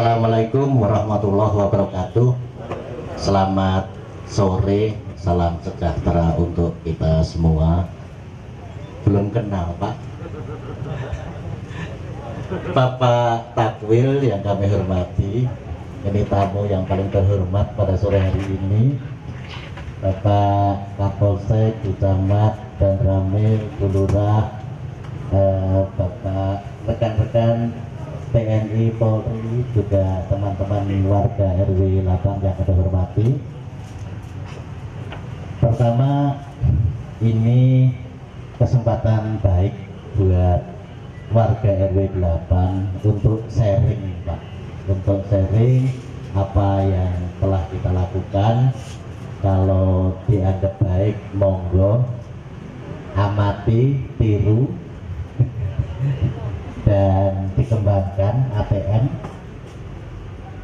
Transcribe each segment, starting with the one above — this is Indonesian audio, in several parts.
Assalamualaikum warahmatullahi wabarakatuh. Selamat sore, salam sejahtera untuk kita semua. Belum kenal Pak. Bapak Takwil yang kami hormati, ini tamu yang paling terhormat pada sore hari ini, Bapak Kapolsek, Camat, dan Ramil, Bulurah, Bapak rekan-rekan TNI, Polri, juga teman-teman warga RW 8 yang kami hormati. Pertama, ini kesempatan baik buat warga RW 8 untuk sharing Pak, untuk sharing apa yang telah kita lakukan. Kalau dianggap baik, monggo amati, tiru dan dikembangkan ATM.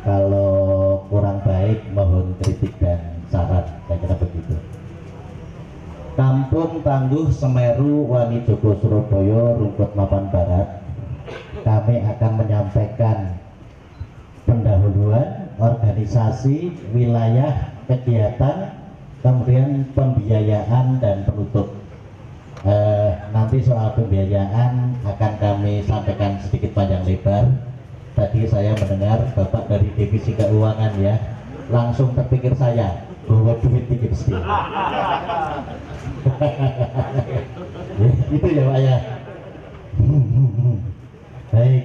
Kalau kurang baik, mohon kritik dan saran, saya kira begitu. Kampung Tangguh Semeru, Wani Joko, Surabaya, Rungkut Mapan Barat, kami akan menyampaikan pendahuluan organisasi, wilayah, kegiatan, kemudian pembiayaan dan penutup. Nanti soal pembiayaan akan kami sampaikan sedikit panjang lebar. Tadi saya mendengar Bapak dari Divisi Keuangan ya, langsung terpikir saya bahwa duit tinggi mesti. Itu ya Pak ya. Baik,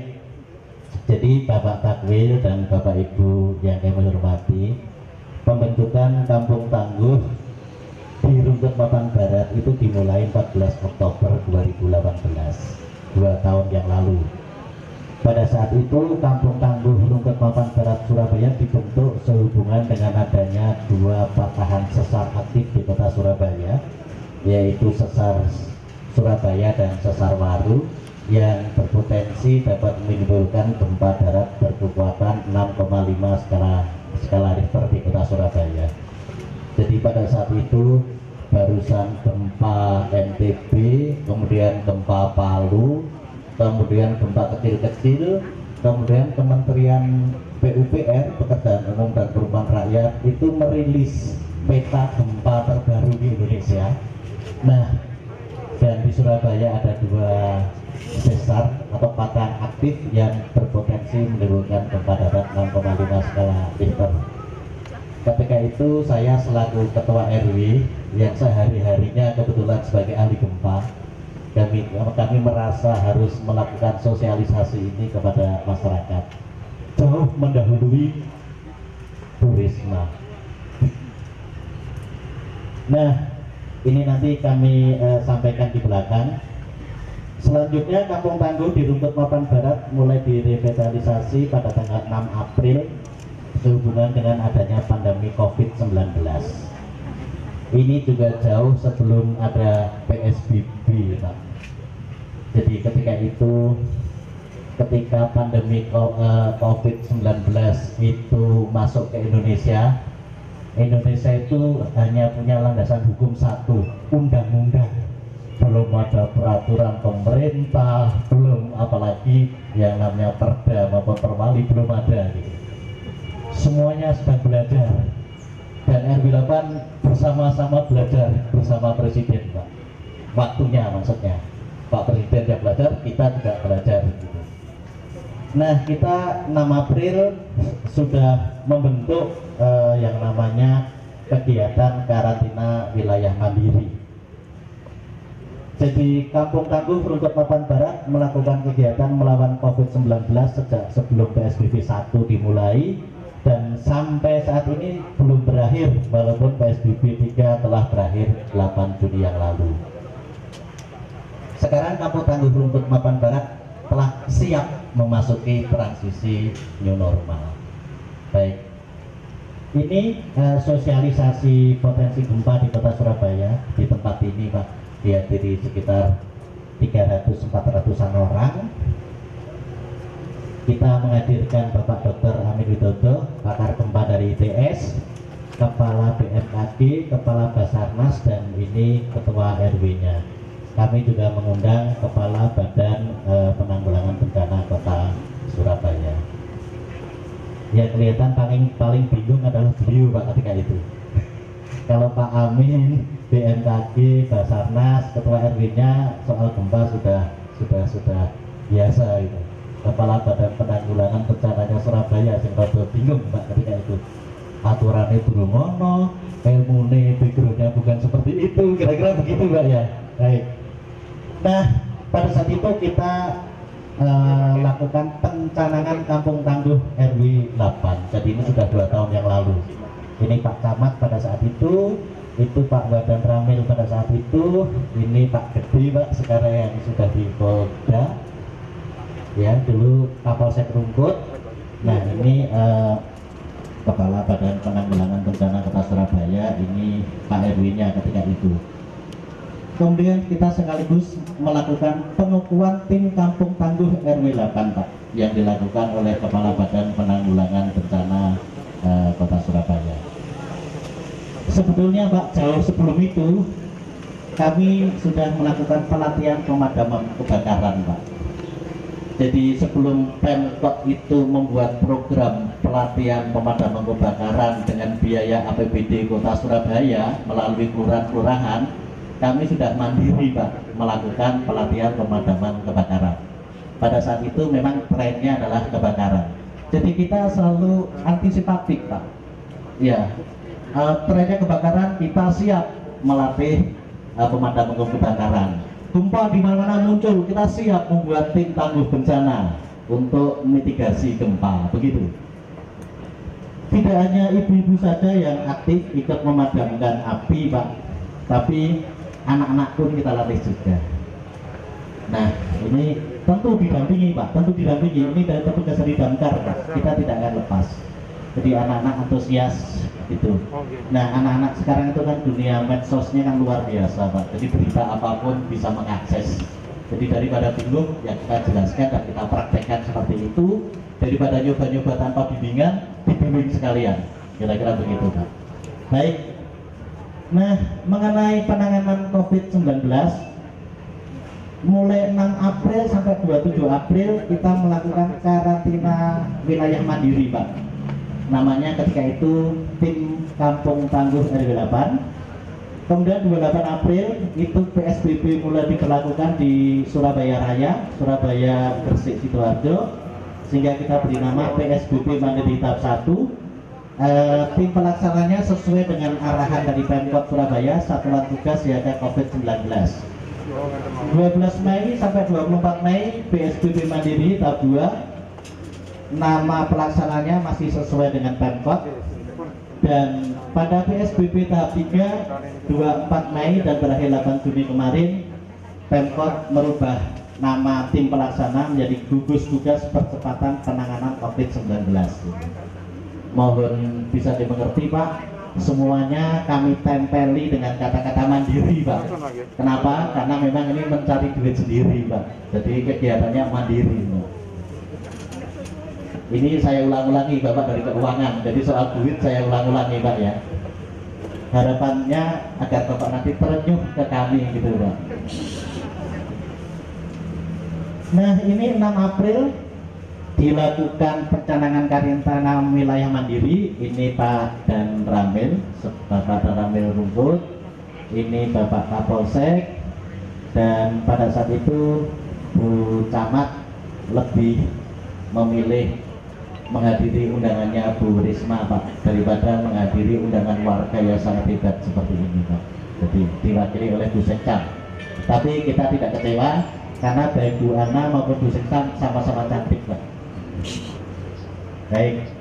jadi Bapak Takwil dan Bapak Ibu yang kami hormati, pembentukan Kampung Tangguh di Rungkut Mapan Barat itu dimulai 14 Oktober 2018, 2 tahun yang lalu. Pada saat itu Kampung Tangguh Rungkut Mapan Barat Surabaya dibentuk sehubungan dengan adanya 2 patahan sesar aktif di kota Surabaya, yaitu sesar Surabaya dan sesar Waru, yang berpotensi dapat menimbulkan gempa darat berkekuatan 6,5 skala Richter di kota Surabaya. Jadi pada saat itu barusan gempa NTB, kemudian gempa Palu, kemudian gempa kecil-kecil, kemudian Kementerian PUPR, Pekerjaan Umum dan Perumahan Rakyat, itu merilis peta gempa terbaru di Indonesia. Nah, dan di Surabaya ada 2 sesar atau patahan aktif yang berpotensi menimbulkan gempa darat 6,5 skala Richter. Ketika itu saya selaku ketua RW yang sehari-harinya kebetulan sebagai ahli gempa, kami merasa harus melakukan sosialisasi ini kepada masyarakat jauh mendahului Bu Risma. Nah, ini nanti kami sampaikan di belakang. Selanjutnya Kampung Tangguh di Rungkut Mapan Barat mulai direvitalisasi pada tanggal 6 April sehubungan dengan adanya pandemi COVID-19. Ini juga jauh sebelum ada PSBB Pak. Jadi ketika pandemi COVID-19 itu masuk ke Indonesia itu hanya punya landasan hukum 1, undang-undang. Belum ada peraturan pemerintah, belum apalagi yang namanya perda maupun perwali, belum ada gitu. Semuanya sedang belajar, dan RW 8 bersama-sama belajar bersama Presiden Pak. Waktunya maksudnya Pak Presiden yang belajar, kita juga belajar gitu. Nah, kita 6 April sudah membentuk yang namanya kegiatan karantina wilayah mandiri. Jadi Kampung Tangguh Rungkut Mapan Barat melakukan kegiatan melawan COVID-19 sejak sebelum PSBB 1 dimulai, dan sampai saat ini belum berakhir walaupun PSBB 3 telah berakhir 8 Juni yang lalu. Sekarang Kampung Tangguh Rungkut Mapan Barat telah siap memasuki transisi new normal. Baik, ini sosialisasi potensi gempa di kota Surabaya. Di tempat ini Pak dihadiri sekitar 300-400an orang. Kita menghadirkan Bapak Dr. Amin Widodo, pakar gempa dari ITS, Kepala BMKG, Kepala Basarnas, dan ini Ketua RW-nya. Kami juga mengundang Kepala Badan Penanggulangan Bencana Kota Surabaya. Ya kelihatan paling paling bingung adalah beliau Pak ketika itu. Kalau Pak Amin, BMKG, Basarnas, Ketua RW-nya soal gempa sudah biasa itu. Kepala Badan Penanggulangan Bencananya Surabaya sing rada bingung Pak ketika itu. Aturannya durung ono, ilmune backgroundnya bukan seperti itu, kira-kira begitu Pak ya. Baik. Nah, pada saat itu kita lakukan pencanangan Kampung Tangguh RW 8. Jadi ini sudah 2 tahun yang lalu. Ini Pak Camat pada saat itu Pak Wadan Ramil pada saat itu, ini Pak Gede Pak sekarang yang sudah di Polda, ya dulu Kapolsek Rungkut. Nah ini Kepala Badan Penanggulangan Bencana Kota Surabaya, ini Pak RW-nya ketika itu. Kemudian kita sekaligus melakukan pengukuhan tim Kampung Tangguh RW 8 Pak, yang dilakukan oleh Kepala Badan Penanggulangan Bencana Kota Surabaya. Sebetulnya Pak, jauh sebelum itu kami sudah melakukan pelatihan pemadaman kebakaran Pak. Jadi sebelum Pemkot itu membuat program pelatihan pemadaman kebakaran dengan biaya APBD Kota Surabaya melalui kelurahan, kami sudah mandiri Pak melakukan pelatihan pemadaman kebakaran. Pada saat itu memang trennya adalah kebakaran. Jadi kita selalu antisipatif Pak. Ya, trennya kebakaran kita siap melatih pemadaman kebakaran. Gempa di mana-mana muncul, kita siap membuat tim tangguh bencana untuk mitigasi gempa, begitu. Tidak hanya ibu-ibu saja yang aktif ikut memadamkan api Pak, tapi anak-anak pun kita latih juga. Nah ini tentu didampingi Pak, tentu didampingi. Ini dari petugas dari damkar Pak, kita tidak akan lepas. Jadi anak-anak antusias itu. Nah anak-anak sekarang itu kan dunia medsosnya kan luar biasa Pak. Jadi berita apapun bisa mengakses. Jadi daripada bingung ya kita jelaskan dan kita praktekkan seperti itu. Daripada nyoba-nyoba tanpa bimbingan, dibimbing sekalian. Kira-kira begitu Pak. Baik. Nah mengenai penanganan COVID-19, mulai 6 April sampai 27 April kita melakukan karantina wilayah mandiri Pak. Namanya ketika itu tim Kampung Tangguh RW 8. Kemudian 28 April itu PSBB mulai diberlakukan di Surabaya Raya, Surabaya Gresik Sidoarjo, sehingga kita beri nama PSBB Mandiri tahap 1. Tim pelaksananya sesuai dengan arahan dari Pemkot Surabaya, Satuan Tugas Siaga COVID-19. 12 Mei sampai 24 Mei PSBB Mandiri tahap 2. Nama pelaksananya masih sesuai dengan Pemkot. Dan pada PSBB tahap 3 24 Mei dan berakhir 8 Juni kemarin, Pemkot merubah nama tim pelaksana menjadi Gugus Tugas Percepatan Penanganan COVID-19. Mohon bisa dimengerti Pak, semuanya kami tempeli dengan kata-kata mandiri Pak. Kenapa? Karena memang ini mencari duit sendiri Pak, jadi kegiatannya mandiri Pak. Ini saya ulang-ulangi Bapak dari keuangan, jadi soal duit saya ulang-ulangi Pak ya. Harapannya agar Bapak nanti terenyuh ke kami gitu Pak. Nah ini 6 April dilakukan pencanangan karantina wilayah mandiri. Ini Pak Dan Ramil, Bapak Dan Ramil Rungkut, ini Bapak Kapolsek, dan pada saat itu Bu Camat lebih memilih menghadiri undangannya Bu Risma Pak daripada menghadiri undangan warga yang sangat hebat seperti ini Pak. Jadi diwakili oleh Bu Sekcam. Tapi kita tidak kecewa karena baik Bu Ana maupun Bu Sekcam sama-sama cantik Pak. Baik.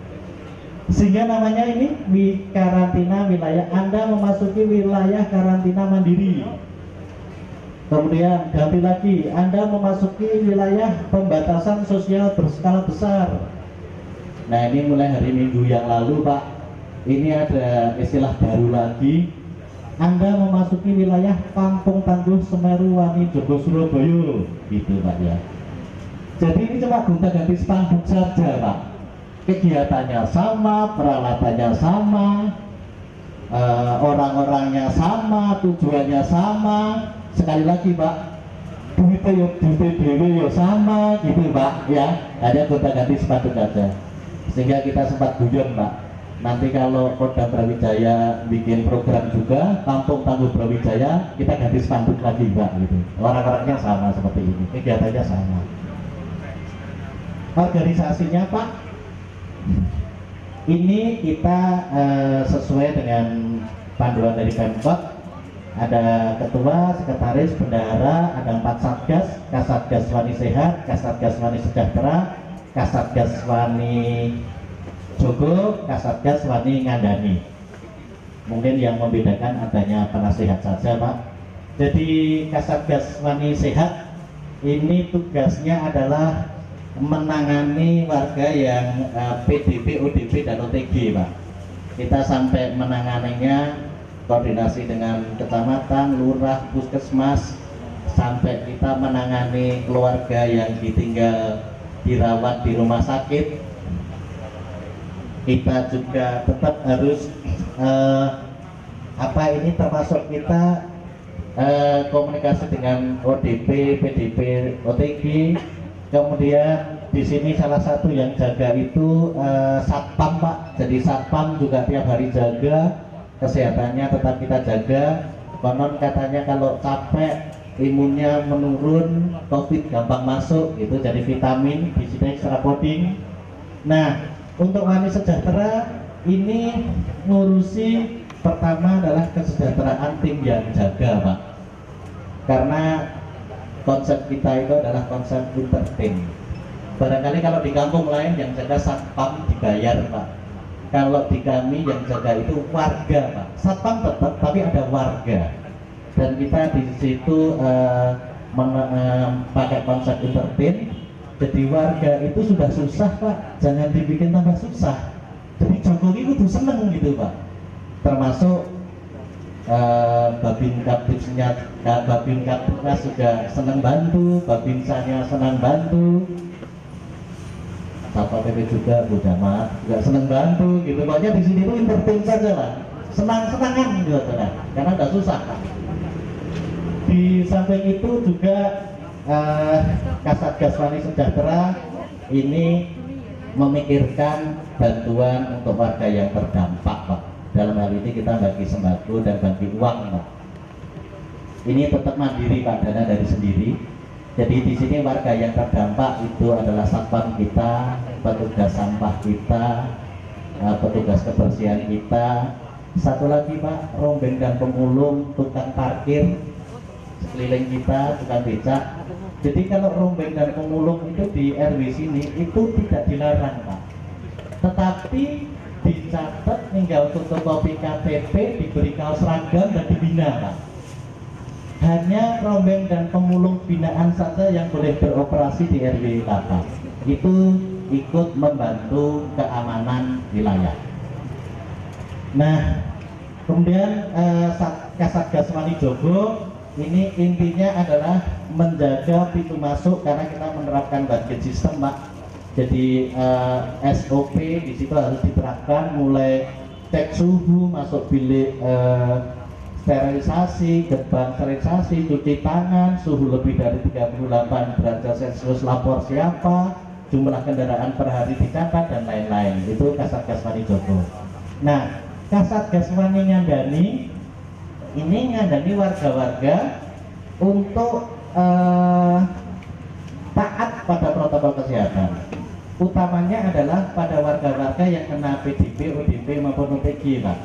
Sehingga namanya ini karantina wilayah. Anda memasuki wilayah karantina mandiri. Kemudian ganti lagi, Anda memasuki wilayah pembatasan sosial berskala besar. Nah ini mulai hari Minggu yang lalu Pak, ini ada istilah baru lagi. Anda memasuki wilayah Kampung Tangguh Semeru Wani Jogo Surabaya, gitu Pak ya. Jadi ini cuma gonta-ganti spanduk saja Pak. Kegiatannya sama, peralatannya sama, orang-orangnya sama, tujuannya sama. Sekali lagi Pak, duitnya dewe sama gitu Pak ya. Ada gonta-ganti spanduk saja. sehingga kita sempat guyon Pak. Nanti kalau Kodam Brawijaya bikin program juga Kampung Tangguh Brawijaya, kita ganti spanduk lagi Pak gitu. Orang-orangnya sama seperti ini, kegiatannya sama. Organisasinya Pak, ini kita sesuai dengan panduan dari Pemkot. Ada ketua, sekretaris, bendahara, ada 4 satgas, Kasatgas Wani Sehat, Kasatgas Wani Sejahtera, Kasatgas Wani Jogo, Kasatgas Wani Ngandani. Mungkin yang membedakan adanya penasehat saja Pak. Jadi Kasatgas Wani Sehat ini tugasnya adalah menangani warga yang PDP, ODP, dan OTG Pak. Kita sampai menanganinya, koordinasi dengan kecamatan, lurah, puskesmas, sampai kita menangani keluarga yang ditinggal dirawat di rumah sakit. Kita juga tetap harus ini termasuk kita komunikasi dengan ODP, PDP, OTG. Kemudian di sini salah satu yang jaga itu satpam Pak. Jadi satpam juga tiap hari jaga kesehatannya, tetap kita jaga. Konon katanya kalau capek, imunnya menurun, COVID gampang masuk, itu jadi vitamin di sini extra coding. Nah, untuk Wani Sejahtera ini ngurusi pertama adalah kesejahteraan tim yang jaga Pak. Karena konsep kita itu adalah konsep entertain. Barangkali kalau di kampung lain yang jaga satpam dibayar Pak. Kalau di kami yang jaga itu warga Pak. Satpam tetap, tapi ada warga. Dan kita di situ pakai konsep entertain. Jadi warga itu sudah susah Pak, jangan dibikin tambah susah. Jadi Jokowi itu seneng gitu Pak. Termasuk Babin Kaptipsnya, Babin Kaptipnas juga senang bantu, Babinsanya senang bantu, Satpol PP juga, Bu Jamaah juga senang bantu gitu. Pokoknya di sini tuh entertain saja lah, senang-senangan gitu lah, karena udah susah kan. Di samping itu juga Kasatgas Wani Sejahtera ini memikirkan bantuan untuk warga yang terdampak Pak. Dalam hal ini kita bagi sembako dan bagi uang Pak. Ini tetap mandiri Pak, dana dari sendiri. Jadi di sini warga yang terdampak itu adalah satpam kita, petugas sampah kita, petugas kebersihan kita. Satu lagi Pak, rombeng dan pemulung, tukang parkir sekeliling kita, tukang becak. Jadi kalau rombeng dan pemulung itu di RW sini itu tidak dilarang Pak. Tetapi dicatat tinggal fotokopi KTP, diberi kaos seragam dan dibina Pak. Hanya rombeng dan pemulung binaan saja yang boleh beroperasi di RW 8. Itu ikut membantu keamanan wilayah. Nah, kemudian Kasatgas Wani Jogo ini intinya adalah menjaga pintu masuk, karena kita menerapkan budget sistem Pak. Jadi SOP di situ harus diterapkan, mulai cek suhu masuk bilik sterilisasi, gerbang sterilisasi, cuci tangan, suhu lebih dari 38 derajat Celcius lapor siapa, jumlah kendaraan per hari dicatat dan lain-lain. Itu Kasatgas Wani Jogo. Nah, Kasatgas Wani Ngandani ini ngandani warga-warga untuk taat pada protokol kesehatan. Utamanya adalah pada warga-warga yang kena PDP, ODP maupun OTG Pak.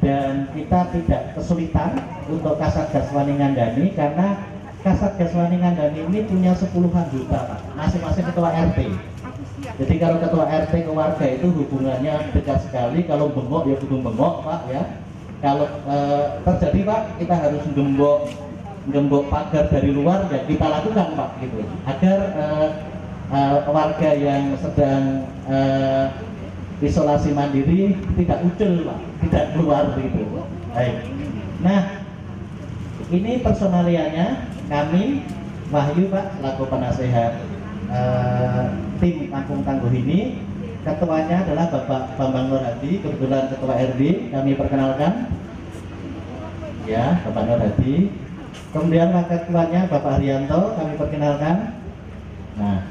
Dan kita tidak kesulitan untuk Kasatgas Wani Ngandani, karena Kasatgas Wani Ngandani ini punya 10-an juta Pak, masing-masing ketua RT. Jadi kalau ketua RT ke warga itu hubungannya dekat sekali. Kalau bengok ya hubung bengok Pak ya. Kalau terjadi Pak, kita harus gembok pagar dari luar, ya kita lakukan Pak gitu, agar warga yang sedang isolasi mandiri tidak ucul Pak, tidak keluar gitu. Baik. Nah, ini personalianya kami, Wahyu Pak selaku penasehat tim Kampung Tangguh ini. Ketuanya adalah Bapak Bambang Nur Hadi, kebetulan ketua RW, kami perkenalkan ya, Bapak Nur Hadi. Kemudian wakil ketuanya Bapak Haryanto, kami perkenalkan. Nah,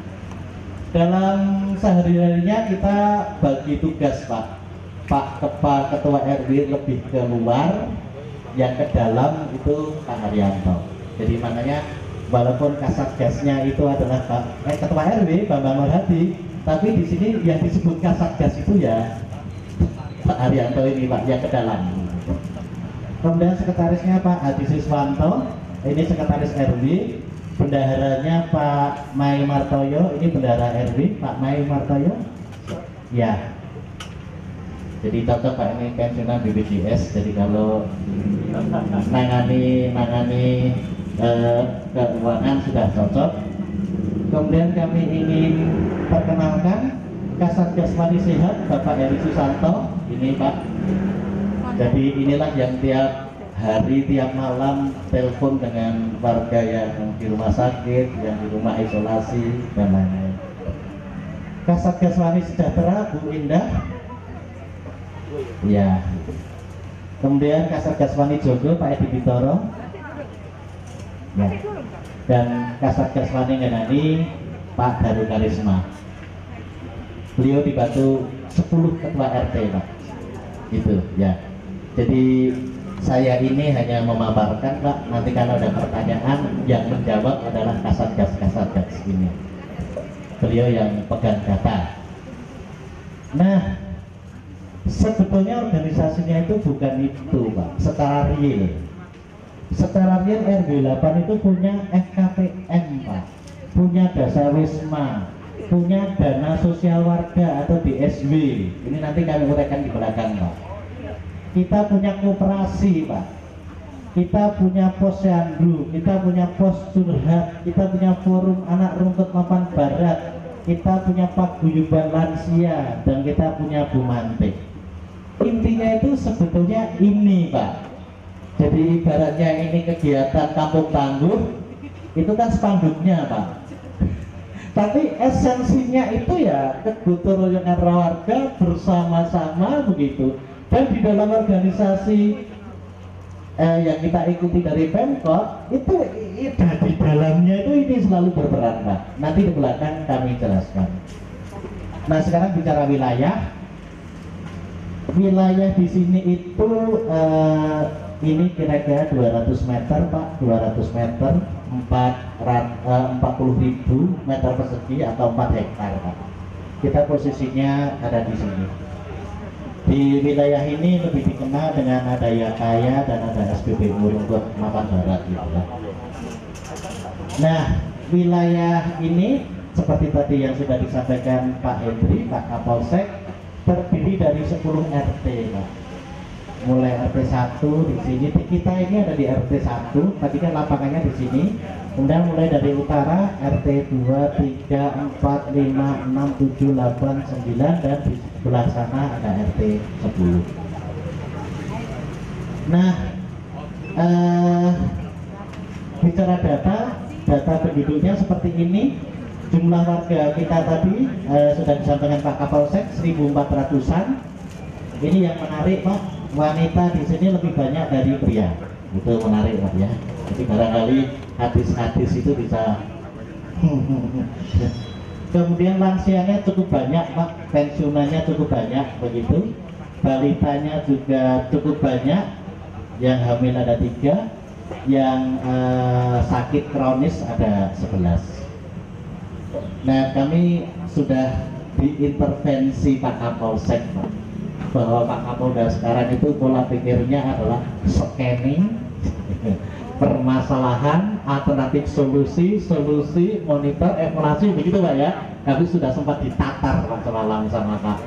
Dalam sehari-harinya kita bagi tugas Ketua RW lebih keluar, yang ke dalam itu Pak Haryanto. Jadi makanya walaupun Kasatgasnya itu adalah Ketua RW Bambang Marhadi, tapi di sini yang disebut Kasatgas itu ya Pak Haryanto ini Pak, yang ke dalam. Kemudian sekretarisnya Pak Adi Siswanto, ini sekretaris RW. Bendaharanya Pak Mai Martoyo, ini bendahara RW Pak Mai Martoyo. Ya. Jadi cocok Pak, ini pensiunan BPJS. Jadi kalau nangani keuangan sudah cocok. Kemudian kami ingin perkenalkan Kasatgas Wani Sehat Bapak Heri Susanto, ini Pak. Jadi inilah yang tiap hari, tiap malam telepon dengan warga yang di rumah sakit, yang di rumah isolasi dan lain-lain. Kasatgas Wani Sejahtera Bu Indah. Ya. Kemudian Kasatgas Wani Jogo Pak Edi Bitoro. Ya. Dan Kasatgas Wani Ngenani Pak Daru Karisma. Beliau dibantu 10 ketua RT Pak. Itu ya. Jadi saya ini hanya memaparkan Pak, nanti kalau ada pertanyaan yang menjawab adalah Kasatgas ini. Beliau yang pegang data. Nah, sebetulnya organisasinya itu bukan itu Pak, secara real. Secara real RW 8 itu punya FKPM Pak, punya Dasar Wisma, punya dana sosial warga atau DSW. Ini nanti kami uraikan di belakang Pak. Kita punya koperasi Pak, kita punya posyandu, kita punya pos curhat, kita punya forum anak rumput Mapan Barat, kita punya paguyuban lansia, dan kita punya Bu Mantik. Intinya itu sebetulnya ini Pak. Jadi ibaratnya ini kegiatan kampung tangguh, itu kan spanduknya Pak. Tapi esensinya itu ya kegotong royongan warga bersama-sama begitu. Dan di dalam organisasi yang kita ikuti dari Pemkot itu di dalamnya itu ini selalu berperan Pak. Nanti di belakang kami jelaskan. Nah sekarang bicara wilayah. Wilayah di sini itu ini kira-kira 200 meter Pak, 200 meter, 40.000 meter persegi atau 4 hektar Pak. Kita posisinya ada di sini. Di wilayah ini lebih dikenal dengan ada Yakaya dan ada SPBU Rumput Mapan Barat gitu ya. Nah, wilayah ini seperti tadi yang sudah disampaikan Pak Hendri, Pak Kapolsek, terdiri dari 10 RT Pak. Mulai RT 1 di sini, kita ini ada di RT 1, tadi kan lapangannya di sini. Kemudian mulai dari utara RT 2, 3, 4, 5, 6, 7, 8, 9, dan di sebelah sana ada RT 10. Nah, bicara data penduduknya seperti ini. Jumlah warga kita tadi sudah disampaikan Pak Kapolsek 1.400-an. Ini yang menarik Pak, wanita di sini lebih banyak dari pria. Itu menarik Pak ya. Jadi barangkali hadis-hadis itu bisa. Kemudian lansianya cukup banyak Pak, pensiunannya cukup banyak begitu. Balitanya juga cukup banyak. Yang hamil ada 3, yang sakit kronis ada 11. Nah kami sudah diintervensi Pak Kapolsek Pak, bahwa Pak Kapolda sekarang itu pola pikirnya adalah scanning permasalahan, alternatif solusi, monitor, evaluasi begitu Pak ya. Kami sudah sempat ditatar Pak semalam sama Pak.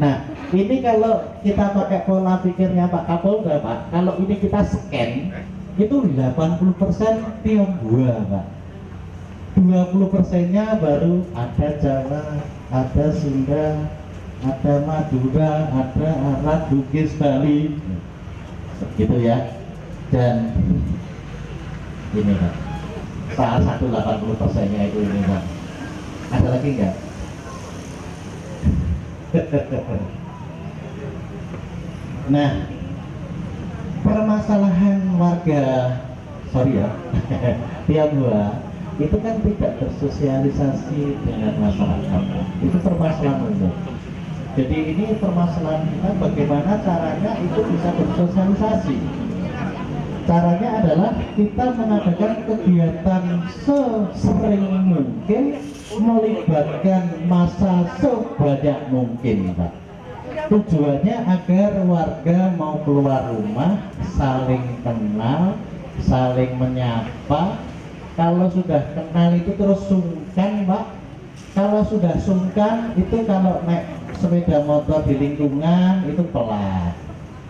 Nah ini kalau kita pakai pola pikirnya Pak Kapolda Pak, kalau ini kita scan itu 80% Tionghoa Pak, 20%-nya baru ada Jawa, ada Sunda, ada Madura, ada Arab, Bugis, Bali, gitu ya. Dan ini Pak, salah satu 80%-nya itu ini Pak. Ada lagi enggak? Nah, permasalahan warga, sorry ya, Tionghoa itu kan tidak bersosialisasi dengan masyarakat. Itu permasalahan umum. Jadi ini permasalahan kita bagaimana caranya itu bisa bersosialisasi. Caranya adalah kita mengadakan kegiatan sesering mungkin, melibatkan massa sebanyak mungkin, Pak. Tujuannya agar warga mau keluar rumah saling kenal, saling menyapa. Kalau sudah kenal itu terus sungkan, Pak. Kalau sudah sungkan itu kalau naik sepeda motor di lingkungan itu pelan.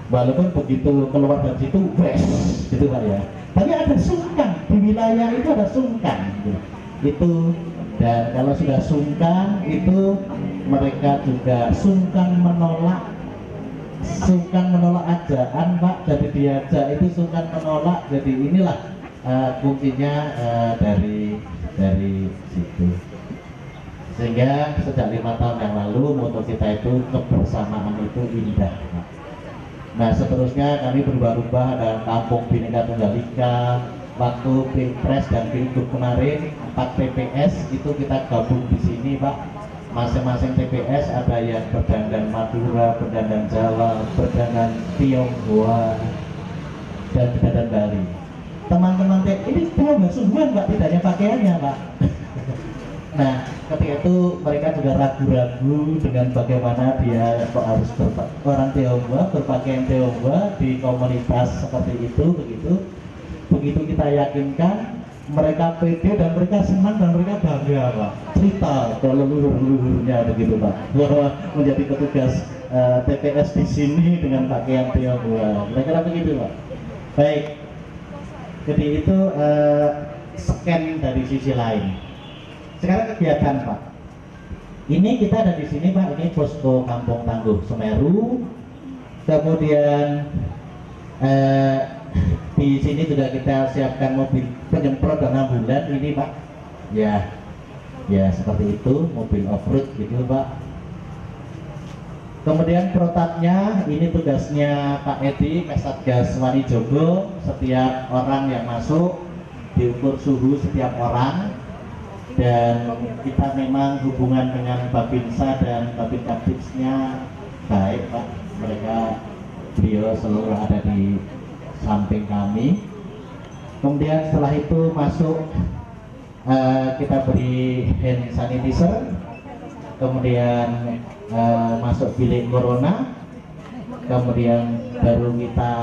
Walaupun begitu keluar dari situ, wes, gitu Pak ya. Tapi ada sungkan di wilayah itu, ada sungkan gitu. Itu, dan kalau sudah sungkan itu mereka juga sungkan menolak ajaan, Pak. Jadi diajak itu sungkan menolak. Jadi inilah kuncinya dari situ. Sehingga sejak 5 tahun yang lalu moto kita itu kebersamaan itu indah, Pak. Nah seterusnya kami berubah-ubah, ada Kampung Bhinneka Tunggal Ika. Waktu Pilpres dan Pilgub kemarin 4 TPS itu kita gabung di sini, Pak. Masing-masing TPS ada yang berdandan Madura, berdandan Jawa, berdandan Tionghoa, dan berdandan Bali. Teman-teman ini Tionghoa sungguhan, Pak, tidak hanya pakaiannya, Pak. Nah ketika itu mereka juga ragu-ragu dengan bagaimana dia kok harus orang Tionghoa berpakaian Tionghoa di komunitas seperti itu. Begitu kita yakinkan, mereka pede dan mereka senang dan mereka bangga, Pak. Cerita ke leluhur-leluhurnya begitu, Pak, bahwa menjadi petugas TPS di sini dengan pakaian Tionghoa. Kira-kira begitu, Pak. Baik. Jadi itu scan dari sisi lain. Sekarang kegiatan, Pak. Ini kita ada di sini, Pak. Ini posko Kampung Tangguh Semeru. Kemudian di sini juga kita siapkan mobil penyemprot dan ambulan ini, Pak. Ya seperti itu, mobil off-road gitu, Pak. Kemudian protapnya ini tugasnya Pak Edi, Kasatgas Wanijogo. Setiap orang yang masuk diukur suhu setiap orang. Dan kita memang hubungan dengan Babinsa dan Babinkamtibsnya baik, Pak. Beliau selalu ada di samping kami. Kemudian setelah itu masuk kita beri hand sanitizer. Kemudian masuk bilik corona. Kemudian baru kita,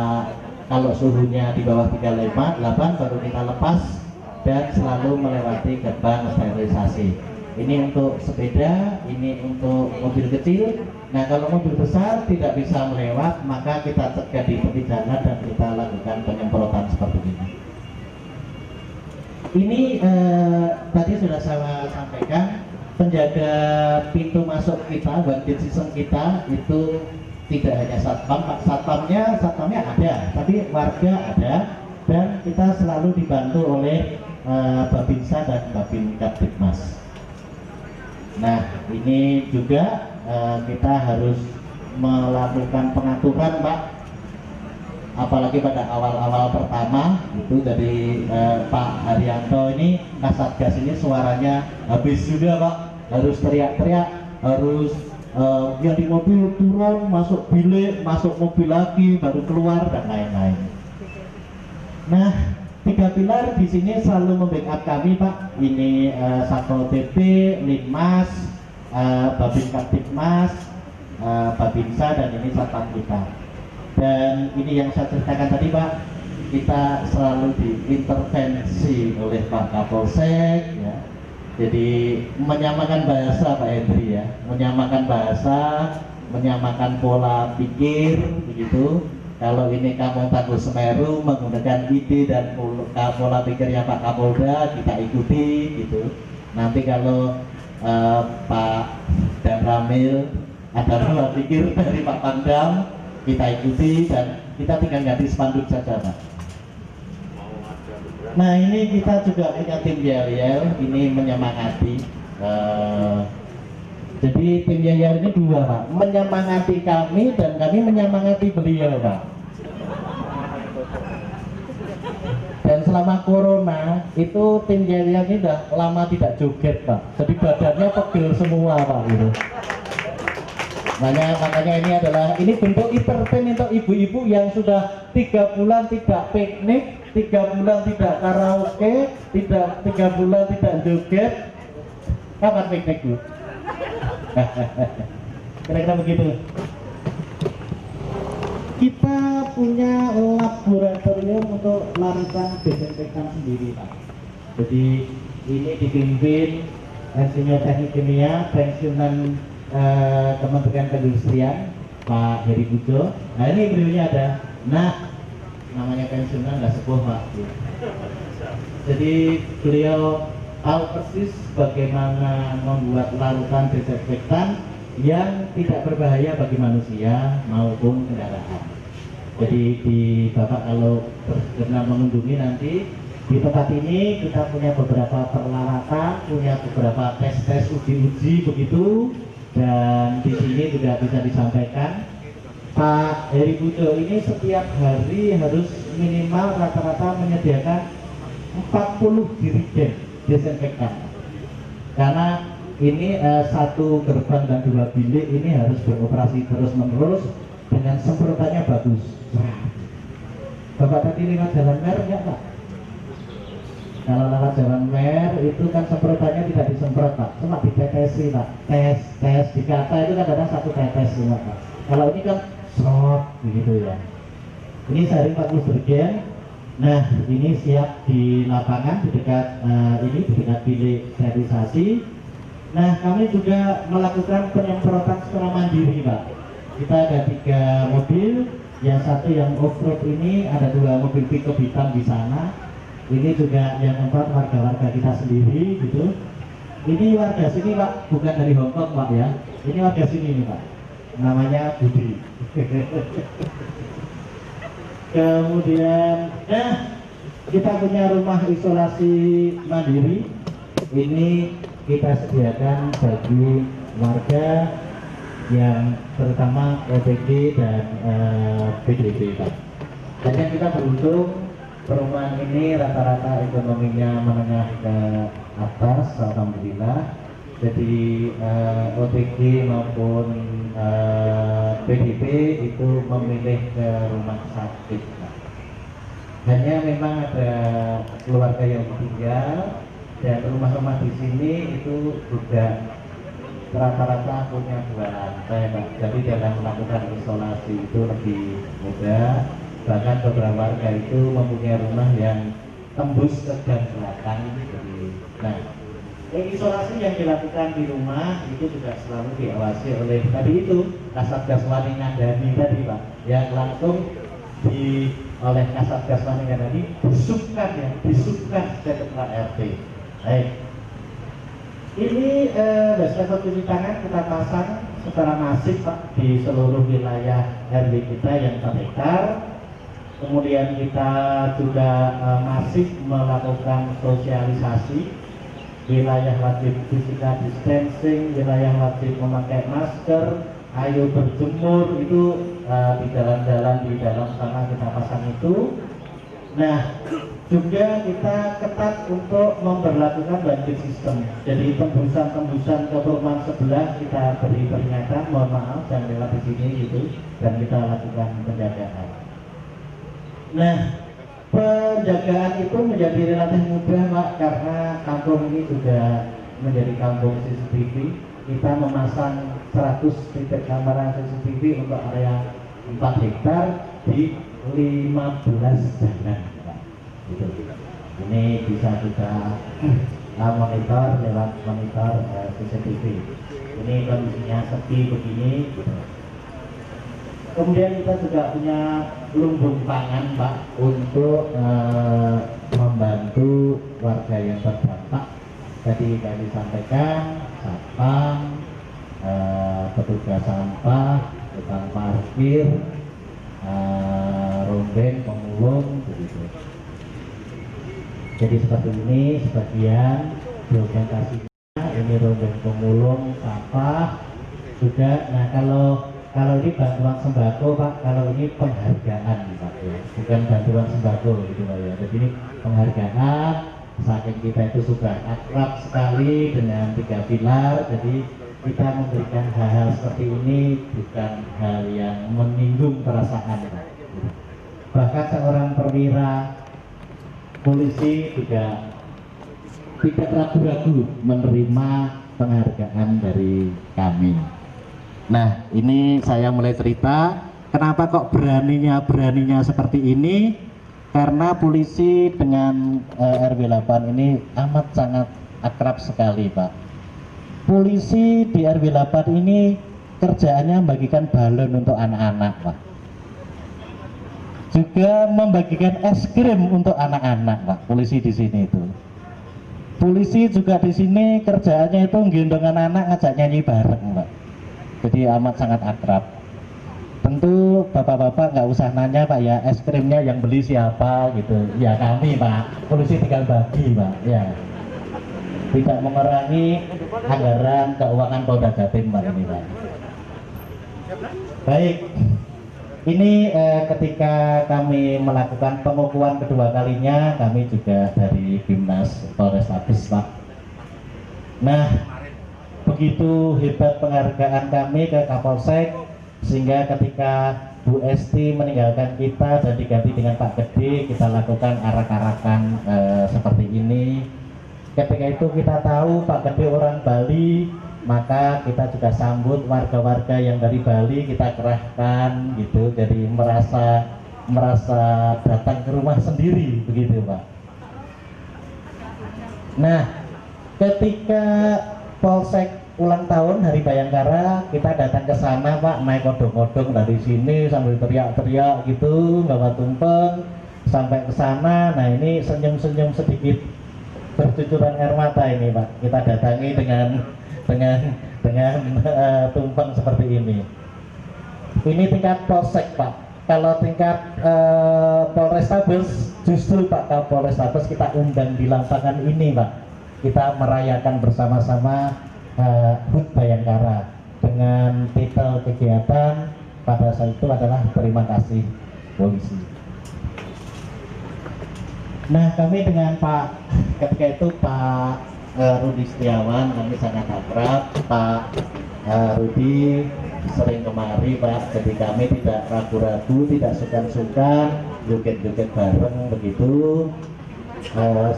kalau suhunya di bawah 38 baru kita lepas dan selalu melewati gerbang sterilisasi. Ini untuk sepeda, ini untuk mobil kecil. Nah kalau mobil besar tidak bisa melewat, maka kita cegah di tepi jalan dan kita lakukan penyemprotan seperti ini. Ini tadi sudah saya sampaikan, penjaga pintu masuk kita, one gate system kita itu tidak hanya satpam, Pak. Satpamnya ada, tapi warga ada, dan kita selalu dibantu oleh Babinsa dan Babinkamtibmas. Nah ini juga kita harus melakukan pengaturan, Pak, apalagi pada awal-awal pertama itu dari Pak Haryanto ini, Kasatgas ini suaranya habis juga, Pak. Harus teriak-teriak, harus yang di mobil turun, masuk bilik, masuk mobil lagi, baru keluar dan lain-lain. Nah 3 pilar di sini selalu membackup kami, Pak. Ini Satpol PP, Linmas, Babinkamtibmas, Babinsa, dan ini satpam kita. Dan ini yang saya ceritakan tadi, Pak, kita selalu diintervensi oleh Pak Kapolsek, ya. Jadi menyamakan bahasa, Pak Hendri, ya, menyamakan bahasa, menyamakan pola pikir, begitu. Kalau ini Kampung Tangguh Semeru menggunakan ide dan pola pikirnya Pak Kapolda, kita ikuti gitu. Nanti kalau Pak Damramil ada pola pikir dari Pak Pangdam, kita ikuti dan kita tinggal ganti spanduk saja, Pak. Nah ini kita juga punya tim yel-yel, ini menyemangati. Jadi tim yel ini 2, Pak, menyemangati kami dan kami menyemangati beliau, Pak. Dan selama corona itu tim Jaya ini udah lama tidak joget Pak, jadi badannya pegel semua Pak gitu. Makanya ini bentuk entertain untuk ibu-ibu yang sudah 3 bulan tidak piknik, 3 bulan tidak karaoke, 3 bulan tidak joget. Kapan piknik Bu? Kira-kira begitu. Kita punya laboratorium untuk larutan desinfektan sendiri Pak. Jadi ini dipimpin Insinyur Teknik Kimia pensiunan Kementerian Perindustrian Pak Heri Bujo. Nah ini beliaunya ada. Nah namanya pensiunan nggak sepuh Pak. Jadi beliau tahu persis bagaimana membuat larutan desinfektan yang tidak berbahaya bagi manusia maupun kendaraan. Jadi di Bapak kalau berkenan mengunjungi nanti di tempat ini kita punya beberapa peralatan, punya beberapa tes uji begitu, dan di sini juga bisa disampaikan Pak Heri Bujo ini setiap hari harus minimal rata-rata menyediakan 40 jerigen desinfektan karena ini satu gerbang dan 2 bilik ini harus beroperasi terus-menerus dengan semprotannya bagus. Bapak tadi lewat jalan mer enggak Pak? Kalau lewat jalan mer itu kan semprotannya tidak disemprot Pak, cuma ditetesi Pak. Tes dikata itu kan ada satu tetes cuma Pak. Kalau ini kan shot begitu ya. Ini sehari 40 jerigen. Nah ini siap di lapangan di dekat di dekat bilik sterilisasi. Nah kami juga melakukan penyemprotan secara mandiri Pak. Kita ada 3 mobil, yang satu yang off-road ini ada 2 mobil pickup hitam di sana. Ini juga yang 4 warga-warga kita sendiri gitu. Ini warga sini Pak, bukan dari Hongkong Pak ya. Ini warga sini nih Pak. Namanya Budi. Kemudian kita punya rumah isolasi mandiri. Ini kita sediakan bagi warga yang terutama OTG dan PDB Pak. Dan yang kita beruntung perumahan ini rata-rata ekonominya menengah ke atas, alhamdulillah. Jadi OTG maupun PDB itu memilih ke rumah sakit Pak. Hanya memang ada keluarga yang tinggal dan rumah-rumah di sini itu juga rata-rata punya 2 lantai Pak. Jadi dalam melakukan isolasi itu lebih mudah. Bahkan beberapa warga itu mempunyai rumah yang tembus ke gang belakang. Nah, isolasi yang dilakukan di rumah itu juga selalu diawasi oleh tadi itu Kasatgas Wani Ngandani tadi Pak, yang langsung oleh Kasatgas Wani Ngandani disubkan ke Ketua RT. Baik. Ini wastafel cuci tangan kita pasang secara masif Pak di seluruh wilayah RW kita yang 4 hektar. Kemudian kita juga masif melakukan sosialisasi, wilayah wajib physical distancing, wilayah wajib memakai masker, ayo berjemur itu di jalan-jalan di dalam sana kita pasang itu. Nah, juga kita ketat untuk memberlakukan banjir sistem. Jadi tembusan ke perumahan sebelah kita beri peringatan, mohon maaf jangan lewat di sini gitu, dan kita lakukan penjagaan. Nah, penjagaan itu menjadi relatif mudah Pak, karena kampung ini juga menjadi kampung CCTV. Kita memasang 100 titik kamera CCTV untuk area 4 hektar di 15 jalan Pak. Gitu. Ini bisa kita monitor lewat monitor CCTV. Ini kondisinya sepi begini. Gitu. Kemudian kita juga punya lumbung pangan Pak untuk membantu warga yang terdampak. Tadi kami sampaikan satpam, petugas sampah, tukang parkir, rombeng, pemulung, begitu. Jadi seperti ini sebagian dokumentasinya. Ini rombeng pemulung sampah juga. Nah kalau Kalau ini bantuan sembako Pak, kalau ini penghargaan Pak ya, bukan bantuan sembako gitu Pak ya. Jadi ini penghargaan, saking kita itu sudah akrab sekali dengan 3 pilar, jadi kita memberikan hal-hal seperti ini bukan hal yang menyinggung perasaan Pak. Bahkan seorang perwira polisi juga tidak ragu-ragu menerima penghargaan dari kami. Nah, ini saya mulai cerita kenapa kok beraninya seperti ini, karena polisi dengan RW 8 ini amat sangat akrab sekali Pak. Polisi di RW 8 ini kerjaannya membagikan balon untuk anak-anak Pak, juga membagikan es krim untuk anak-anak Pak. Polisi di sini itu, polisi juga di sini kerjaannya itu gendong anak-anak ngajak nyanyi bareng Pak. Jadi amat sangat akrab. Tentu bapak-bapak nggak usah nanya Pak ya, es krimnya yang beli siapa gitu. Ya kami Pak, polisi tinggal bagi Pak ya. Tidak mengurangi anggaran keuangan Polda Jatim Pak ini Pak. Baik, ini ketika kami melakukan pengukuhan kedua kalinya, kami juga dari Bimnas Polrestabes Pak. Nah, begitu hebat penghargaan kami ke Kapolsek, sehingga ketika Bu Esti meninggalkan kita dan diganti dengan Pak Gede, kita lakukan arak-arakan seperti ini. Ketika itu kita tahu Pak Gede orang Bali, maka kita juga sambut warga-warga yang dari Bali, kita kerahkan gitu, jadi merasa datang ke rumah sendiri begitu Pak. Nah, ketika Polsek ulang tahun Hari Bayangkara, kita datang ke sana Pak, naik odong-odong dari sini sambil teriak-teriak gitu, bawa tumpeng sampai ke sana. Nah, ini senyum-senyum sedikit bercucuran air mata ini Pak. Kita datangi dengan tumpeng seperti ini. Ini tingkat Polsek Pak. Kalau tingkat Polrestabes, justru Pak Kapolrestabes kita undang di lapangan ini Pak. Kita merayakan bersama-sama HUT Bayangkara dengan titel kegiatan pada saat itu adalah terima kasih polisi. Nah, kami dengan Pak ketika itu Pak Rudi Setiawan, kami sangat akrab. Pak Rudi sering kemari Pak, jadi kami tidak ragu-ragu, tidak sungkan-sungkan, joget-joget bareng begitu,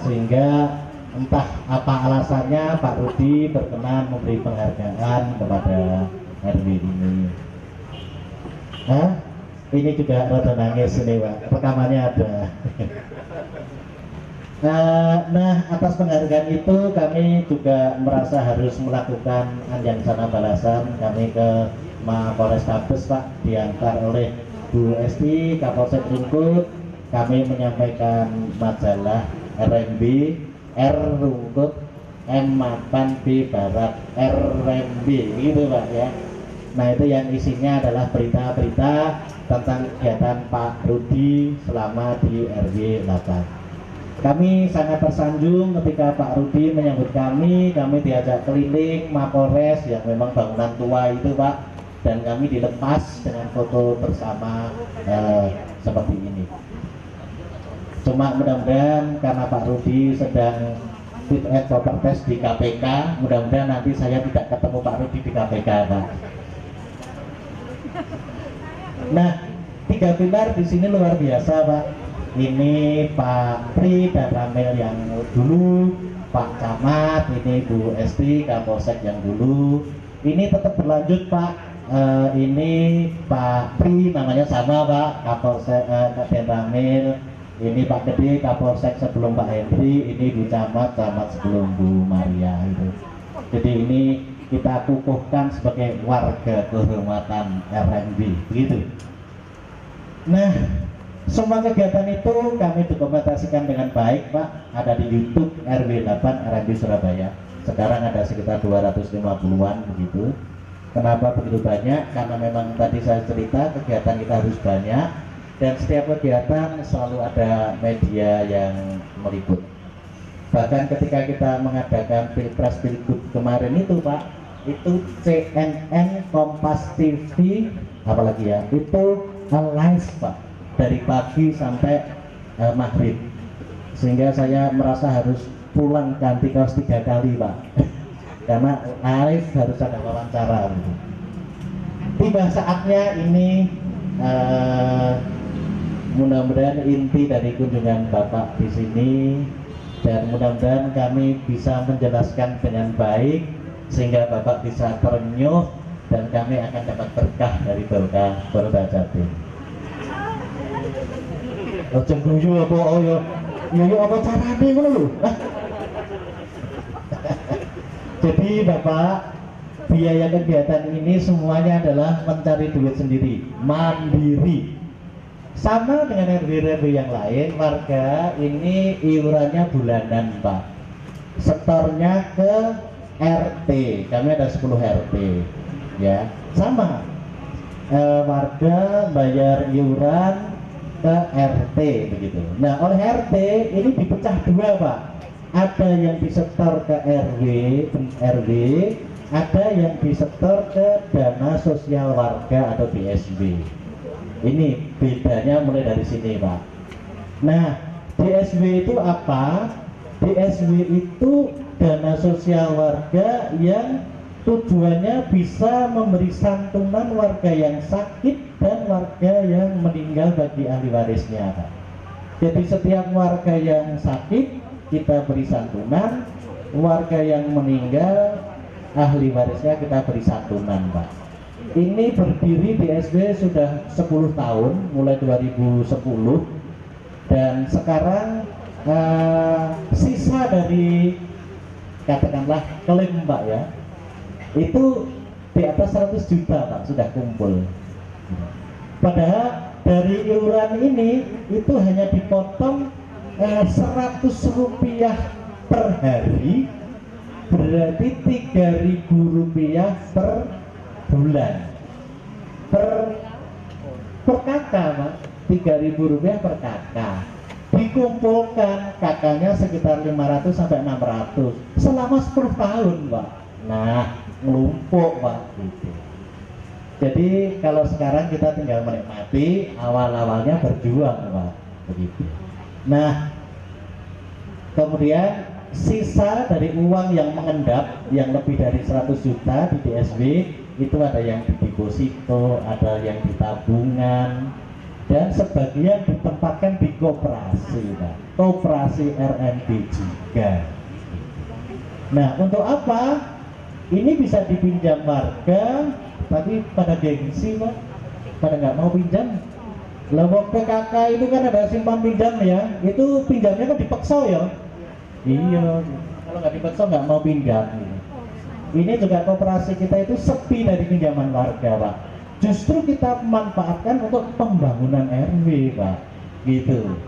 sehingga entah apa alasannya Pak Rudi berkenan memberi penghargaan kepada RW ini. Ini juga rada nangis ini Pak, rekamannya ada. Nah, atas penghargaan itu kami juga merasa harus melakukan anjang sana balasan. Kami ke Mapolrestabes Pak, diantar oleh Bu Esti, Kapolsek Rungkut. Kami menyampaikan majalah RMB, R Rungkut, M Mapan, B Barat, RMB gitu Pak ya. Nah, itu yang isinya adalah berita-berita tentang kegiatan Pak Rudi selama di RW 8. Kami sangat tersanjung ketika Pak Rudi menyambut kami diajak keliling Mapolres yang memang bangunan tua itu Pak, dan kami dilepas dengan foto bersama seperti ini. Cuma mudah-mudahan karena Pak Rudi sedang fit and proper test di KPK, mudah-mudahan nanti saya tidak ketemu Pak Rudi di KPK Pak. Nah, 3 pilar di sini luar biasa Pak. Ini Pak Pri dan Ramel yang dulu, Pak Camat, ini Bu Esti Kapolsek yang dulu. Ini tetap berlanjut Pak. Ini Pak Pri namanya sama Pak, Kapolsek Kaden Ramel. Ini Pak Gede Kapolsek sebelum Pak Hendri, ini Bu Camat sebelum Bu Maria itu. Jadi ini kita kukuhkan sebagai warga kehormatan RMB begitu. Nah, semua kegiatan itu kami dokumentasikan dengan baik Pak, ada di YouTube RW 8 RMB Surabaya. Sekarang ada sekitar 250-an begitu. Kenapa begitu banyak? Karena memang tadi saya cerita kegiatan kita harus banyak, dan setiap kegiatan selalu ada media yang meliput. Bahkan ketika kita mengadakan Pilpres Pilgub kemarin itu Pak, itu CNN, Kompas TV, apalagi ya, itu live Pak, dari pagi sampai maghrib, sehingga saya merasa harus pulang ganti kaos 3 kali Pak karena live harus ada wawancara gitu. Tiba saatnya ini mudah-mudahan inti dari kunjungan Bapak di sini, dan mudah-mudahan kami bisa menjelaskan dengan baik sehingga Bapak bisa terenyuh dan kami akan dapat berkah dari Polda Jatim. Ojo guyu apa yo apa carane ngono lho. Jadi Bapak, biaya kegiatan ini semuanya adalah mencari duit sendiri, mandiri. Sama dengan RW-RW yang lain, warga ini iurannya bulanan Pak. Setornya ke RT, kami ada 10 RT ya, sama warga bayar iuran ke RT begitu. Nah oleh RT ini dipecah dua Pak, ada yang disetor ke RW, ada yang disetor ke dana sosial warga atau DSW. Ini bedanya mulai dari sini Pak. Nah DSW itu apa? DSW itu dana sosial warga yang tujuannya bisa memberi santunan warga yang sakit dan warga yang meninggal bagi ahli warisnya Pak. Jadi setiap warga yang sakit kita beri santunan, warga yang meninggal ahli warisnya kita beri santunan Pak. Ini berdiri DSW sudah 10 tahun mulai 2010, dan sekarang sisa dari katakanlah klaim Pak ya, itu di atas 100 juta Pak sudah kumpul. Padahal dari iuran ini itu hanya dipotong 100 rupiah per hari, berarti 3.000 rupiah per bulan per kakak Pak, 3.000 rupiah per kakak. Dikumpulkan kakaknya sekitar 500 sampai 600 selama 10 tahun Pak. Nah ngelumpuk Pak gitu. Jadi kalau sekarang kita tinggal menikmati, awal-awalnya berjuang Pak begitu. Nah kemudian sisa dari uang yang mengendap yang lebih dari 100 juta di DSW itu ada yang di deposito, ada yang di tabungan, dan sebagian ditempatkan di koperasi Pak. Koperasi RMB juga. Nah untuk apa? Ini bisa dipinjam warga, tapi pada gengsi Pak, pada nggak mau pinjam. Lewat PKK itu kan ada simpan pinjam ya, itu pinjamnya kan dipaksa ya. Iya, kalau nggak dipaksa nggak mau pinjam. Ini juga koperasi kita itu sepi dari pinjaman warga Pak. Justru kita manfaatkan untuk pembangunan RW Pak, gitu.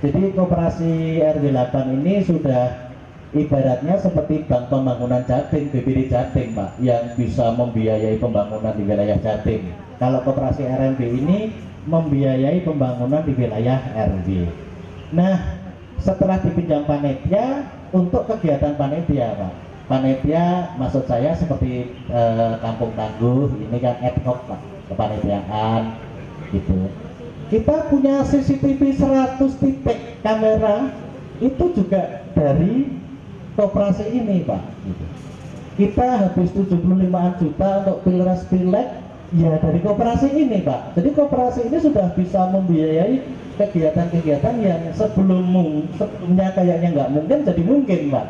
Jadi koperasi RW 8 ini sudah ibaratnya seperti Bank Pembangunan Jatim, BPD Jatim Pak, yang bisa membiayai pembangunan di wilayah Jatim. Kalau koperasi RMB ini membiayai pembangunan di wilayah RW. Nah setelah dipinjam panitia untuk kegiatan panitia Pak, panitia maksud saya seperti Kampung Tangguh ini kan ad hoc Pak, kepanitiaan gitu. Kita punya CCTV 100 titik kamera itu juga dari koperasi ini Pak gitu. Kita habis 75 juta untuk pilres pilek ya dari koperasi ini Pak. Jadi koperasi ini sudah bisa membiayai kegiatan-kegiatan yang sebelumnya kayaknya nggak mungkin jadi mungkin Pak.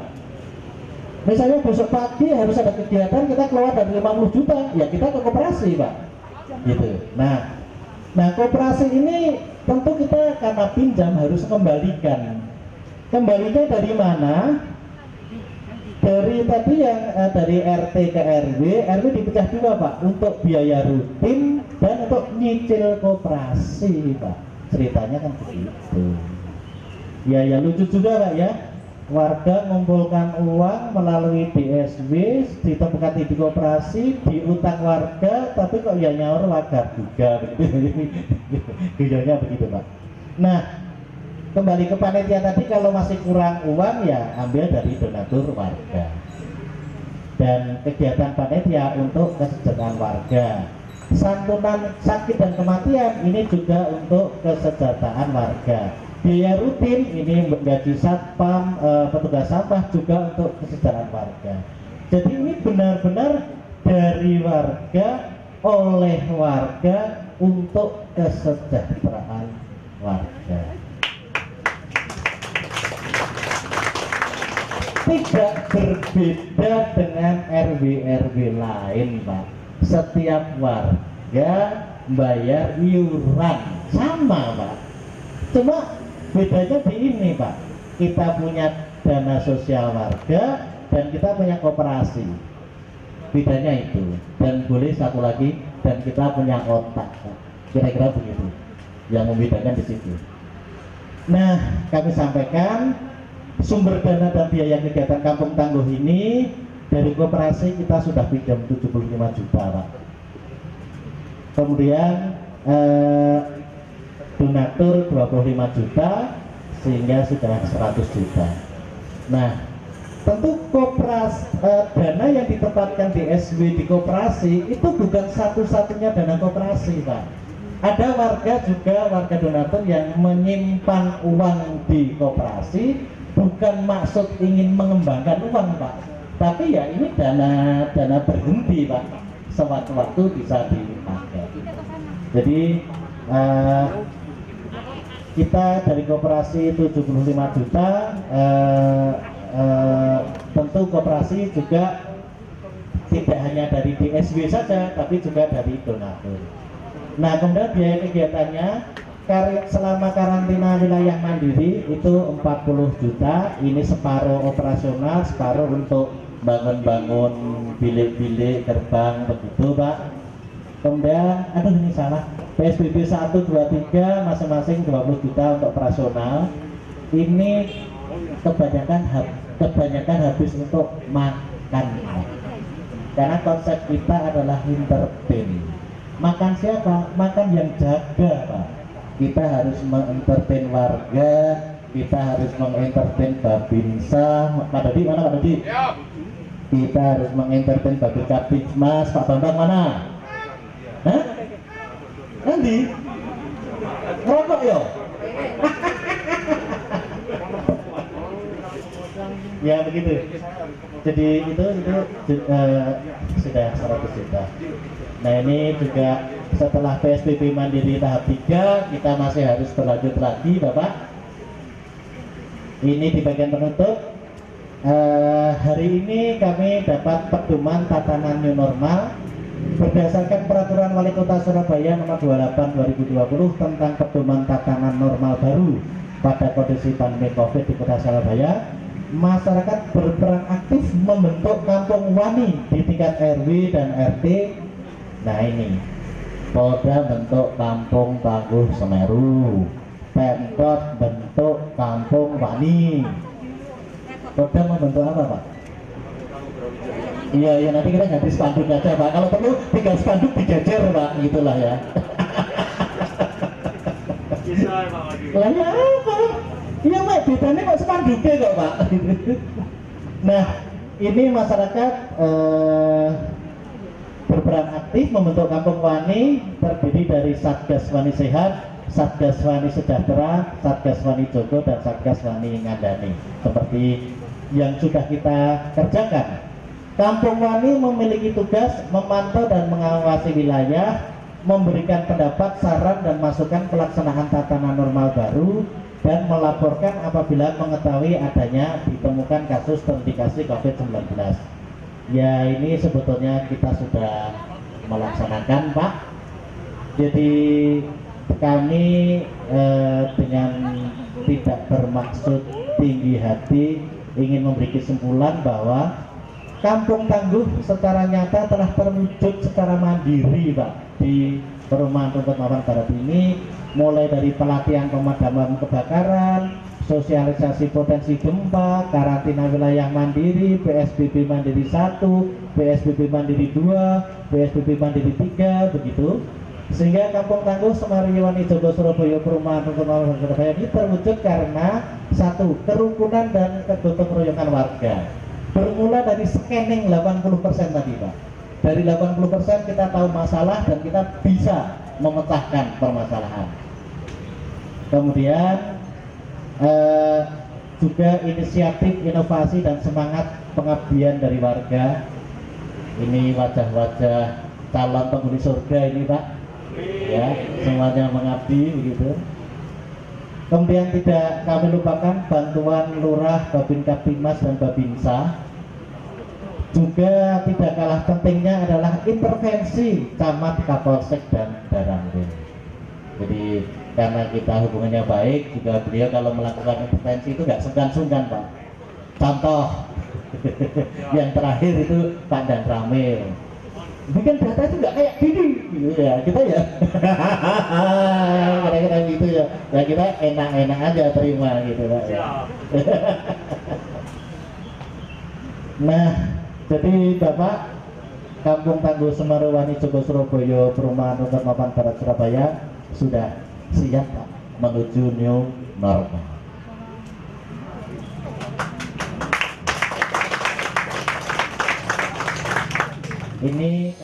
Misalnya besok pagi harus ada kegiatan, kita keluar dari 50 juta, ya kita ke koperasi Pak gitu. Nah koperasi ini tentu kita karena pinjam harus kembalikan. Kembalinya dari mana? Dari tadi yang dari RT ke RW dipecah dua Pak, untuk biaya rutin dan untuk nyicil koperasi Pak. Ceritanya kan begitu. Ya lucu juga Pak ya. Warga mengumpulkan uang melalui DSW, ditempatkan di koperasi, diutang warga, tapi kok ya nyaur warga juga begitu. Guyonnya begitu Pak. Nah kembali ke panitia tadi, kalau masih kurang uang ya ambil dari donatur warga. dan kegiatan panitia untuk kesejahteraan warga. Santunan sakit dan kematian ini juga untuk kesejahteraan warga. Biaya rutin ini gaji satpam, petugas sampah juga untuk kesejahteraan warga. Jadi ini benar-benar dari warga, oleh warga, untuk kesejahteraan warga. Tidak berbeda dengan RW-RW lain, Pak. Setiap warga bayar iuran sama, Pak. Cuma bedanya di ini, Pak. Kita punya dana sosial warga dan kita punya koperasi. Bedanya itu. Dan boleh satu lagi, dan kita punya otak, Pak. Kira-kira begitu yang membedakan di situ. Nah, kami sampaikan sumber dana dan biaya kegiatan Kampung Tangguh ini dari koperasi kita sudah pinjam 75 juta, Pak. Kemudian donatur 25 juta sehingga sudah 100 juta. Nah, tentu dana yang ditempatkan di SW di koperasi itu bukan satu-satunya dana koperasi, Pak. Ada warga juga, warga donatur yang menyimpan uang di koperasi, bukan maksud ingin mengembangkan uang, Pak, tapi ya ini dana berhenti, Pak, sewaktu-waktu bisa dipakai. Jadi kita dari koperasi 75 juta, tentu koperasi juga tidak hanya dari DSW saja, tapi juga dari donatur. Nah, kemudian biaya kegiatannya selama karantina wilayah mandiri itu 40 juta. Ini separuh operasional, separuh untuk bangun-bangun bilik-bilik gerbang begitu, Pak. Kemudian ini salah, PSBB 1, 2, 3 masing-masing 20 juta untuk operasional. Ini kebanyakan habis untuk makan, karena konsep kita adalah entertain. Makan siapa? Makan yang jaga, Pak. Kita harus mengentertain warga, kita harus mengentertain Babinsa. Pak Dodi mana, Pak Dodi? Kita harus mengentertain Babinsa. Pak Bambang mana? Hah? Nanti? Ngerokok yo? Ya begitu. Jadi itu sudah 100 juta. Nah, ini juga setelah PSBB mandiri tahap 3 kita masih harus berlanjut lagi, Bapak. Ini di bagian penutup. Hari ini kami dapat pedoman tatanan new normal berdasarkan peraturan Wali Kota Surabaya nomor 28 2020 tentang pedoman tatanan normal baru pada kondisi pandemi Covid di Kota Surabaya. Masyarakat berperan aktif membentuk kampung wani di tingkat RW dan RT. Nah, ini Polda bentuk kampung tangguh Semeru, Pemkot bentuk kampung wani. Polda membentuk apa, Pak? Iya, nanti kita ganti spanduk aja, Pak. Kalau perlu 3 spanduk dijajar, Pak, gitulah ya. Lah ya apa? Iya, Pak, bedanya kok spanduknya kok, Pak. Nah, ini masyarakat berperan aktif membentuk kampung wani terdiri dari Satgas Wani Sehat, Satgas Wani Sejahtera, Satgas Wani Jogo, dan Satgas Wani Ngandani. Seperti yang sudah kita kerjakan. Kampung Wani memiliki tugas memantau dan mengawasi wilayah, memberikan pendapat, saran, dan masukan pelaksanaan tatanan normal baru, dan melaporkan apabila mengetahui adanya ditemukan kasus terindikasi COVID-19. Ya, ini sebetulnya kita sudah melaksanakan, Pak. Jadi kami dengan tidak bermaksud tinggi hati ingin memberi kesimpulan bahwa Kampung Tangguh secara nyata telah terwujud secara mandiri, Pak, di Perumahan Rumput Mawar Barat ini, mulai dari pelatihan pemadaman kebakaran, sosialisasi potensi gempa, karantina wilayah mandiri, PSBB mandiri 1, PSBB mandiri 2, PSBB mandiri 3, begitu. Sehingga Kampung Tangguh Semariwani Jogo Surabaya Perumahan Rumput Mawar Surabaya ini terwujud karena 1. Kerukunan dan kegotong royongan warga. 2. bermula dari scanning 80% tadi Pak. Dari 80% kita tahu masalah dan kita bisa memecahkan permasalahan. Kemudian juga inisiatif, inovasi dan semangat pengabdian dari warga. Ini wajah-wajah calon penghuni surga ini Pak, ya, semuanya mengabdi begitu. Kemudian tidak kami lupakan bantuan lurah, Babin Kaptimas dan Babinsa. Juga tidak kalah pentingnya adalah intervensi camat, kapolsek dan daramil. Jadi karena kita hubungannya baik, juga beliau kalau melakukan intervensi itu nggak sungkan-sungkan Pak. Contoh yang terakhir itu Pak Dan Ramil bikin data itu nggak kayak gini gitu ya, kita ya kira-kira gitu ya, ya kita enak-enak aja terima gitu Pak ya. Nah, jadi Bapak Kampung Tangguh Semarowani Joko Surabaya, Perumahan Rumput Mapan Barat Surabaya sudah siap Pak menuju new normal. Ini